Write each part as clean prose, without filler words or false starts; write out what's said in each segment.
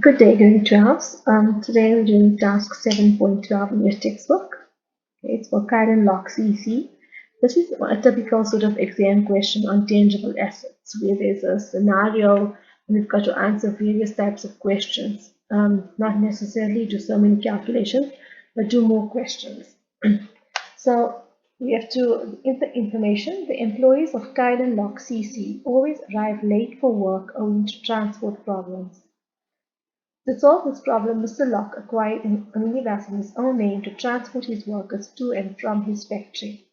Good day, grade 12s. Today we're doing task 7.12 in your textbook. Okay, it's for Kyle and Locke CC. This is a typical sort of exam question on tangible assets where there's a scenario and we've got to answer various types of questions. Not necessarily do so many calculations, but do more questions. So we have to give the information. The employees of Kyle and Locke CC always arrive late for work owing to transport problems. To solve this problem, Mr. Locke acquired a minibus in his own name to transport his workers to and from his factory.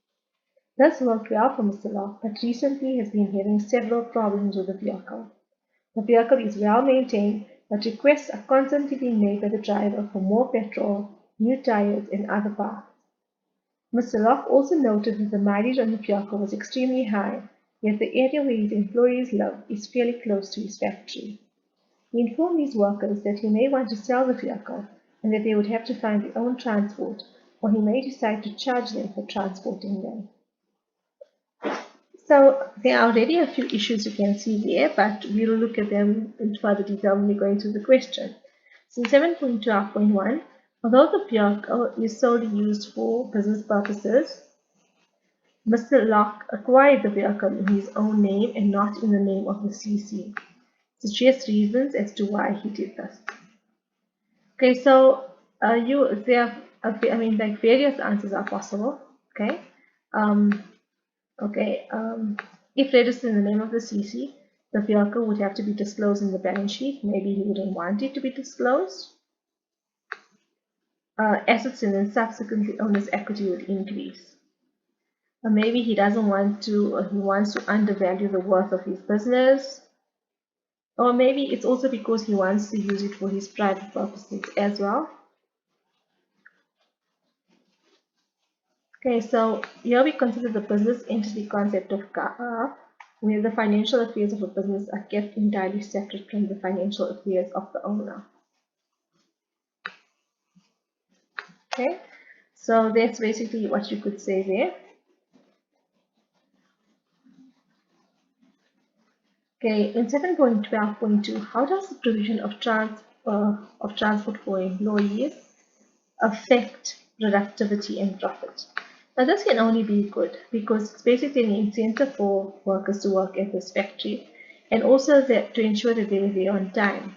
This worked well for Mr. Locke, but recently has been having several problems with the vehicle. The vehicle is well maintained, but requests are constantly being made by the driver for more petrol, new tires, and other parts. Mr. Locke also noted that the mileage on the vehicle was extremely high, yet the area where his employees live is fairly close to his factory. He informed his workers that he may want to sell the vehicle and that they would have to find their own transport, or he may decide to charge them for transporting them. So there are already a few issues you can see there, but we'll look at them in further detail when we're going through the question. So in 7.12.1, although the vehicle is solely used for business purposes, Mr. Locke acquired the vehicle in his own name and not in the name of the CC. Suggest reasons as to why he did this. Okay, so like various answers are possible. Okay, um, if registered in the name of the CC, the vehicle would have to be disclosed in the balance sheet. Maybe he wouldn't want it to be disclosed. Assets and then subsequently owner's equity would increase. Maybe he doesn't want to, he wants to undervalue the worth of his business. Or maybe it's also because he wants to use it for his private purposes as well. Okay, so here we consider the business entity concept of GAA, where the financial affairs of a business are kept entirely separate from the financial affairs of the owner. Okay, so that's basically what you could say there. Okay, in 7.12.2, how does the provision of transport for employees affect productivity and profit? Now this can only be good because it's basically an incentive for workers to work at this factory and also to ensure that they're there on time.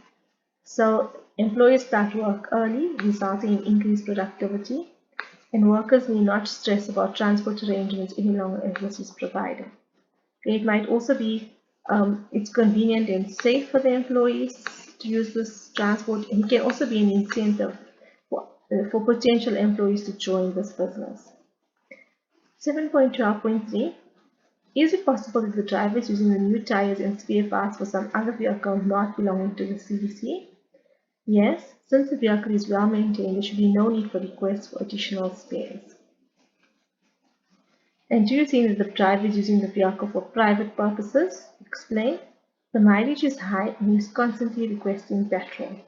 So employees start work early, resulting in increased productivity, and workers need not stress about transport arrangements any longer as this is provided. It might also be it's convenient and safe for the employees to use this transport, and it can also be an incentive for potential employees to join this business. 7.12.3, is it possible that the driver is using the new tires and spare parts for some other vehicle not belonging to the CVC? Yes, since the vehicle is well maintained, there should be no need for requests for additional spares. And do you think that the driver is using the vehicle for private purposes? Explain. The mileage is high and he is constantly requesting petrol.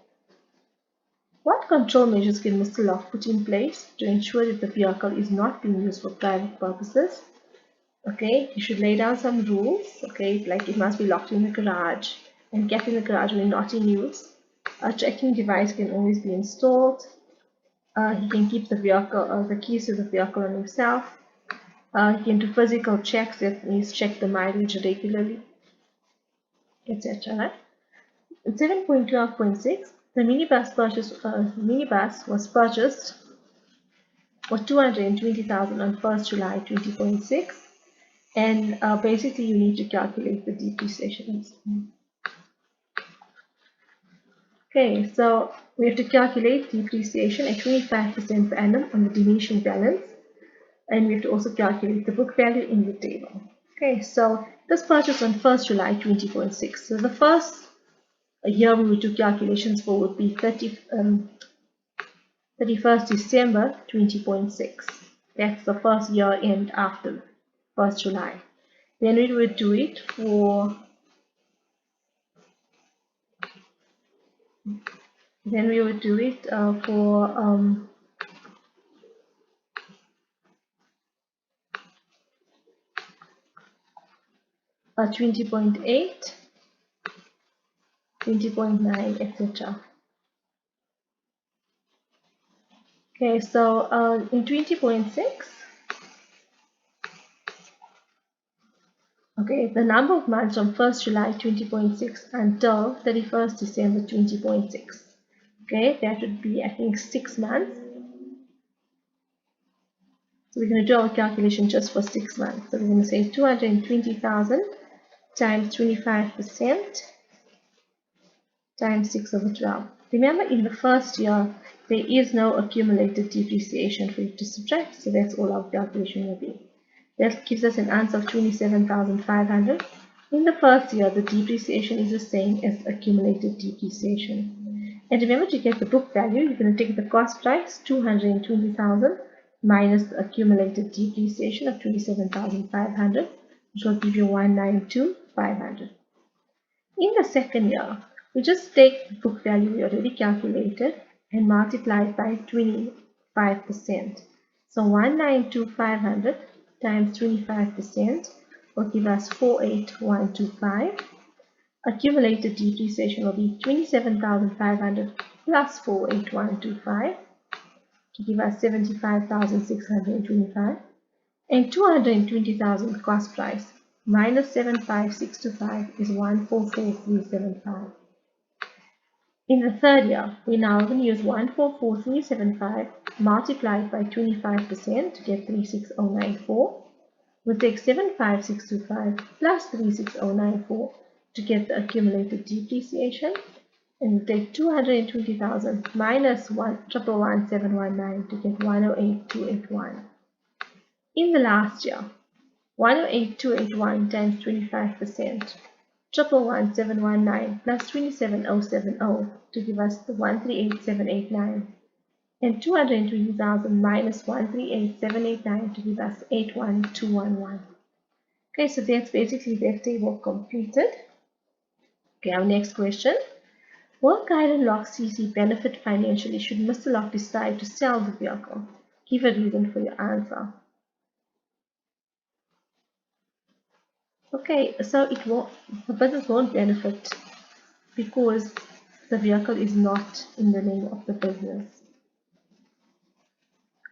What control measures can Mr. Locke put in place to ensure that the vehicle is not being used for private purposes? Okay, you should lay down some rules. Okay, like it must be locked in the garage and kept in the garage when not in use. A tracking device can always be installed. He can keep the keys to the vehicle on himself. He can do physical checks, that means check the mileage regularly, etc. Right? In 7.12.6, the minibus was purchased for 220,000 on 1st July 20.6, and basically you need to calculate the depreciation. Okay, so we have to calculate depreciation at 25% per annum on the diminishing balance, and we have to also calculate the book value in the table. Okay, so this purchase on 1st July 20.6. So the first year we would do calculations for would be 31st December 20.6. That's the first year end after 1st July. Then we would do it for 20.8, 20.9, etc. Okay, so in 20.6, okay, the number of months from 1st July 20.6 until 31st December 20.6. Okay, that would be, I think, 6 months. So we're going to do our calculation just for 6 months. So we're going to say 220,000 times 25% times 6/12. Remember, in the first year, there is no accumulated depreciation for you to subtract, so that's all our calculation will be. That gives us an answer of 27,500. In the first year, the depreciation is the same as accumulated depreciation. And remember, to get the book value, you're going to take the cost price, 220,000, minus the accumulated depreciation of 27,500, which will give you 192,500. In the second year, we just take the book value we already calculated and multiply it by 25%. So 192,500 times 25% will give us 48,125. Accumulated depreciation will be 27,500 plus 48,125 to give us 75,625, and 220,000 cost price minus 75,625 is 144,375. In the third year, we now going to use 144,375 multiplied by 25% to get 36094. We'll take 75,625 plus 36094 to get the accumulated depreciation, and we'll take 220,000 minus 111,719 to get 108,281. In the last year, 108,281 times 25%, 111,719 plus 27,070 to give us the 138,789, and 220,000 minus 138,789 to give us 81,211. Okay, so that's basically that table completed. Okay, our next question. Will Kyle and Locke CC benefit financially should Mr. Locke decide to sell the vehicle? Give a reason for your answer. Okay, so the business won't benefit because the vehicle is not in the name of the business.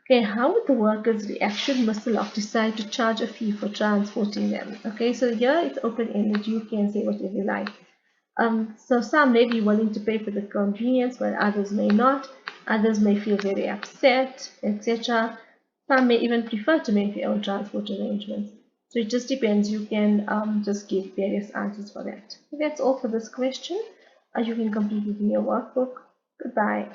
Okay, how would the workers react should Mr. Locke decide to charge a fee for transporting them? Okay, so here it's open-ended. You can say whatever you like. So some may be willing to pay for the convenience, while others may not. Others may feel very upset, etc. Some may even prefer to make their own transport arrangements. So it just depends. You can just give various answers for that. So that's all for this question. You can complete it in your workbook. Goodbye.